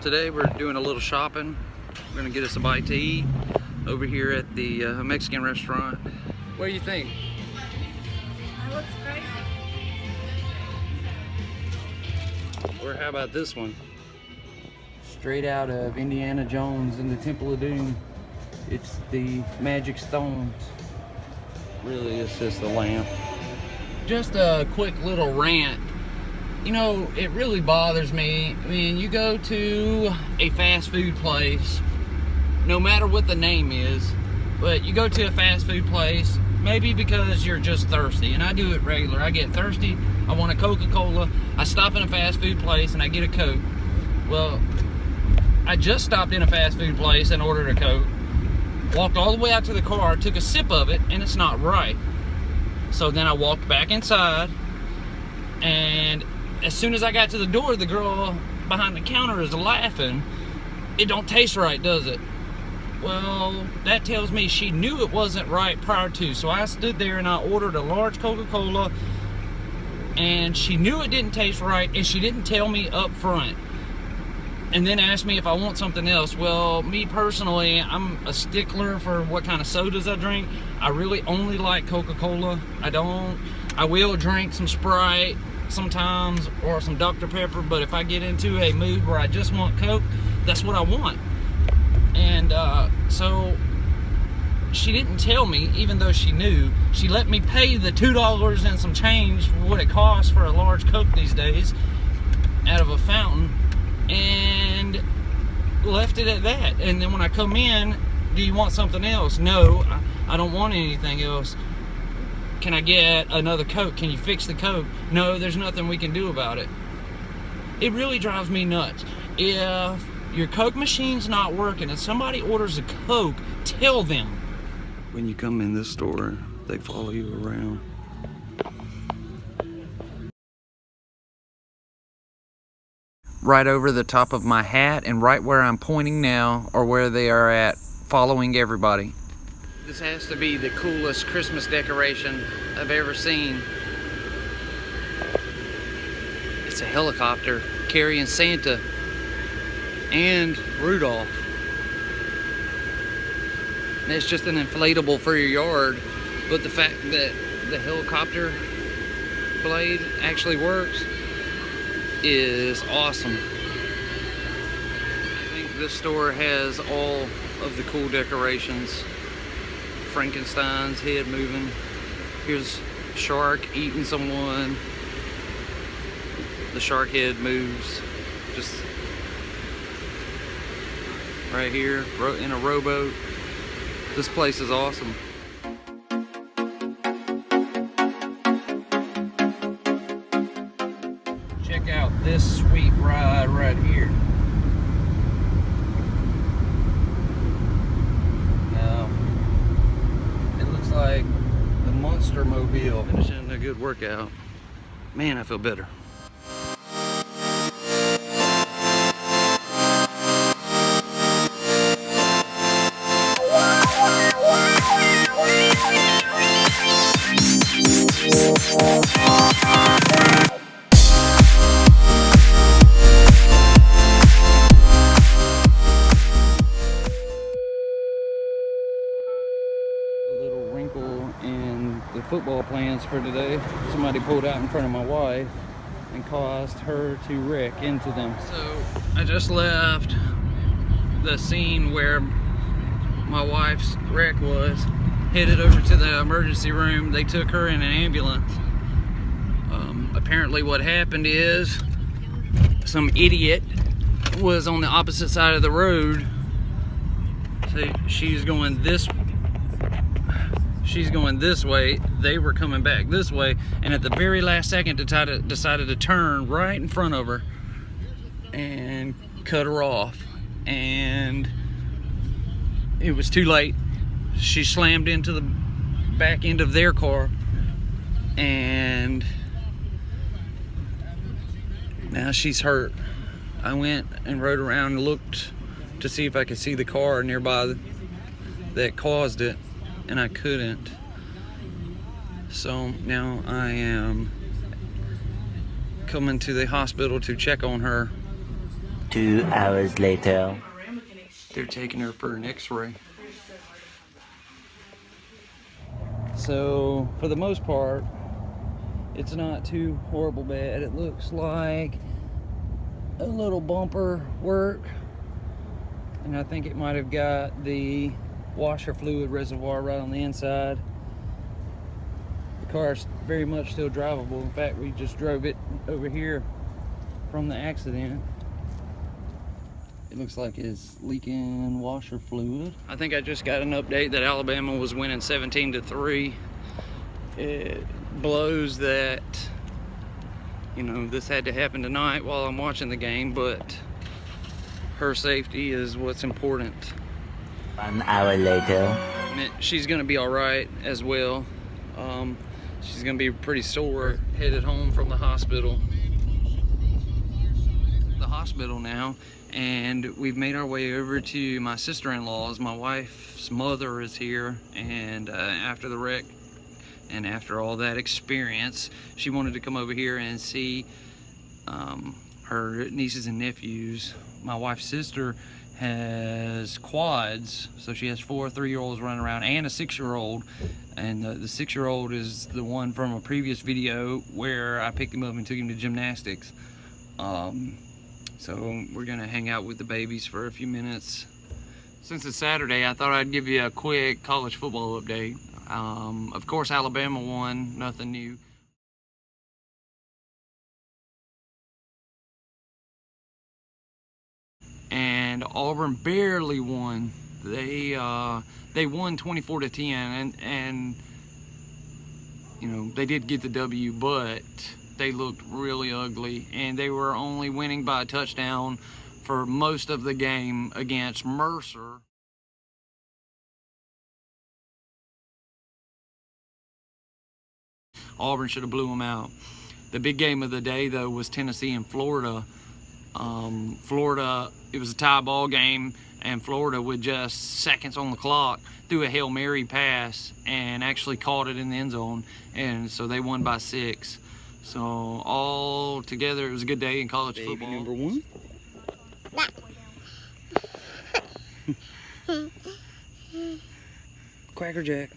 Today we're doing a little shopping. We're gonna get us a bite to eat over here at the Mexican restaurant. What do you think? That looks crazy. Or how about this one? Straight out of Indiana Jones and the Temple of Doom. It's the magic stones. Really, it's just a lamp. Just a quick little rant. You know, it really bothers me when you go to a fast food place, no matter what the name is, but you go to a fast food place, maybe because you're just thirsty, and I do it regular. I get thirsty, I want a Coca-Cola, I stop in a fast food place and I get a Coke. Well, I just stopped in a fast food place and ordered a Coke, walked all the way out to the car, took a sip of it, and it's not right. So then I walked back inside, and as soon as I got to the door, the girl behind the counter is laughing. It don't taste right, does it? Well, that tells me she knew it wasn't right prior to. So I stood there and I ordered a large Coca-Cola, and she knew it didn't taste right, and she didn't tell me up front. And then asked me if I want something else. Well, me personally, I'm a stickler for what kind of sodas I drink. I really only like Coca-Cola. I will drink some Sprite sometimes, or some Dr. Pepper, but if I get into a mood where I just want Coke, that's what I want. And so she didn't tell me, even though she knew. She let me pay the $2 and some change for what it costs for a large Coke these days out of a fountain, and left it at that. And then when I come in, do you want something else? No, I don't want anything else. Can I get another Coke? Can you fix the Coke? No, there's nothing we can do about it. It really drives me nuts. If your Coke machine's not working and somebody orders a Coke, tell them. When you come in this store, they follow you around. Right over the top of my hat and right where I'm pointing now are where they are at, following everybody. This has to be the coolest Christmas decoration I've ever seen. It's a helicopter carrying Santa and Rudolph. And it's just an inflatable for your yard, but the fact that the helicopter blade actually works is awesome. I think this store has all of the cool decorations. Frankenstein's head moving. Here's a shark eating someone. The shark head moves just right here in a rowboat. This place is awesome. Check out this sweet ride right here. Like the Monster Mobile. Finishing a good workout. Man, I feel better. And the football plans for today, somebody pulled out in front of my wife and caused her to wreck into them. So I just left the scene where my wife's wreck was, headed over to the emergency room. They took her in an ambulance. Apparently what happened is some idiot was on the opposite side of the road. So she's going this way, they were coming back this way, and at the very last second decided to turn right in front of her and cut her off, and it was too late. She slammed into the back end of their car, and now she's hurt. I went and rode around and looked to see if I could see the car nearby that caused it, and I couldn't. So now I am coming to the hospital to check on her 2 hours later. They're taking her for an x-ray. So, for the most part, it's not too horrible bad. It looks like a little bumper work, and I think it might have got the washer fluid reservoir right on the inside. The car is very much still drivable. In fact, we just drove it over here from the accident. It looks like it's leaking washer fluid. I think I just got an update that Alabama was winning 17-3. It blows that, you know, this had to happen tonight while I'm watching the game, but her safety is what's important. 1 hour later. She's gonna be all right as well. She's gonna be pretty sore, headed home from the hospital. Now, and we've made our way over to my sister-in-law's. My wife's mother is here, and after the wreck and after all that experience, she wanted to come over here and see her nieces and nephews. My wife's sister has quads, so she has 4 3-year-olds running around and a 6-year-old, and the 6-year-old is the one from a previous video where I picked him up and took him to gymnastics. So we're gonna hang out with the babies for a few minutes. Since it's Saturday, I thought I'd give you a quick college football update. Of course, Alabama won, nothing new. And Auburn barely won. They won 24-10, and you know, they did get the W, but they looked really ugly, and they were only winning by a touchdown for most of the game against Mercer. Auburn should have blew them out. The big game of the day, though, was Tennessee and Florida. Florida, it was a tie ball game, and Florida, with just seconds on the clock, threw a Hail Mary pass and actually caught it in the end zone, and so they won by 6. So all together, it was a good day in college football. Number 1. Cracker Jack.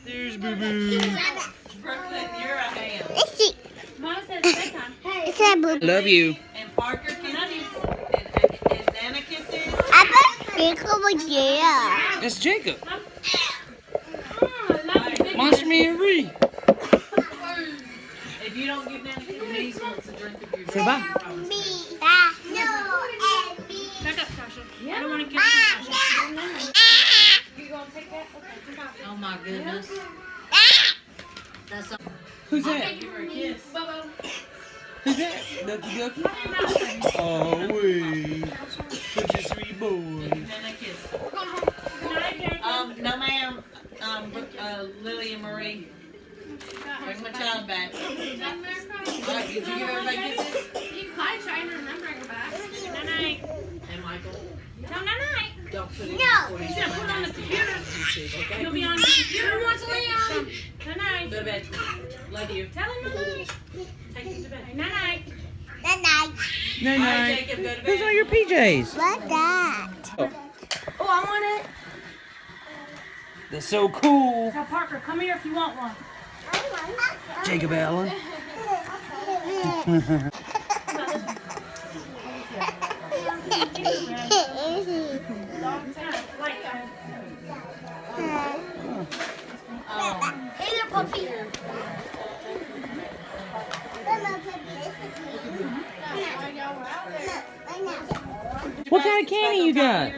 There's Boo Boo. Brooklyn, you're a ham. Mama says bedtime. It's a boo. Love you. And Parker kisses. And Nana kisses. That's Jacob. Oh, love you. Monster Man Ree. If you don't give Nana kisses, Denise wants a drink of your Say bye. Back up, Tasha. I don't want to kiss you, Tasha. You gonna take that? Okay, come on. Oh my goodness. That's a Who's that? give her a kiss. Bobo. Who's that? Ducky Ducky? Oh, wait. Such a sweet boy. Nana kiss. We're going home. Good night, Gary. No ma'am. Lily and Marie. Bring my child back. Alright, did you give everybody kisses? You can probably try and remember her back. Night night. And Michael. No, night night. Don't put it He's gonna put it on the computer. He'll be on the computer once Leon. Night night. Go to bed. Love you. Tell him night night. Take you to bed. Night night. Night Alright, night. Jacob, go to Who's bed. on your PJs? Oh, I want it. That's so cool. Tell Parker, come here if you want one. Jacob Allen. Hey there, puppy. What kind of candy you got?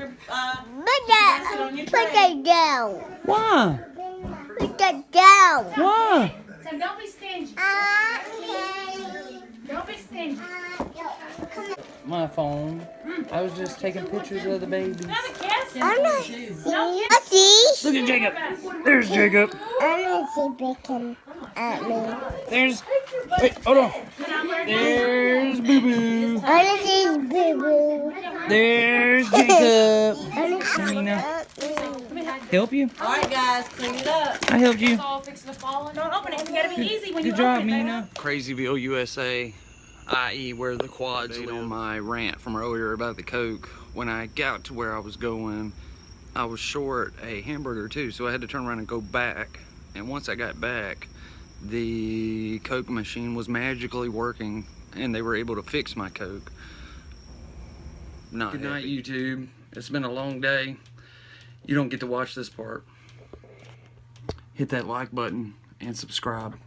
Put that down. Why? Put that down. Why? So don't be stingy. Don't be stingy. My phone. I was just taking pictures of the babies. Not a kiss. I Look at Jacob. There's Jacob. see bacon at me. There's. Wait, hold on. There's Boo Boo. I see boo There's Jacob. Nina, help you? Alright guys, clean it up. I helped you. All fixing to fall. Don't open it. You gotta be easy when you Good job, open it. Nina. Crazyville, USA. i.e. where the quads live. On my rant from earlier about the Coke, when I got to where I was going, I was short a hamburger too, so I had to turn around and go back. And once I got back, the Coke machine was magically working and they were able to fix my Coke. Good night, YouTube. It's been a long day. You don't get to watch this part. Hit that like button and subscribe.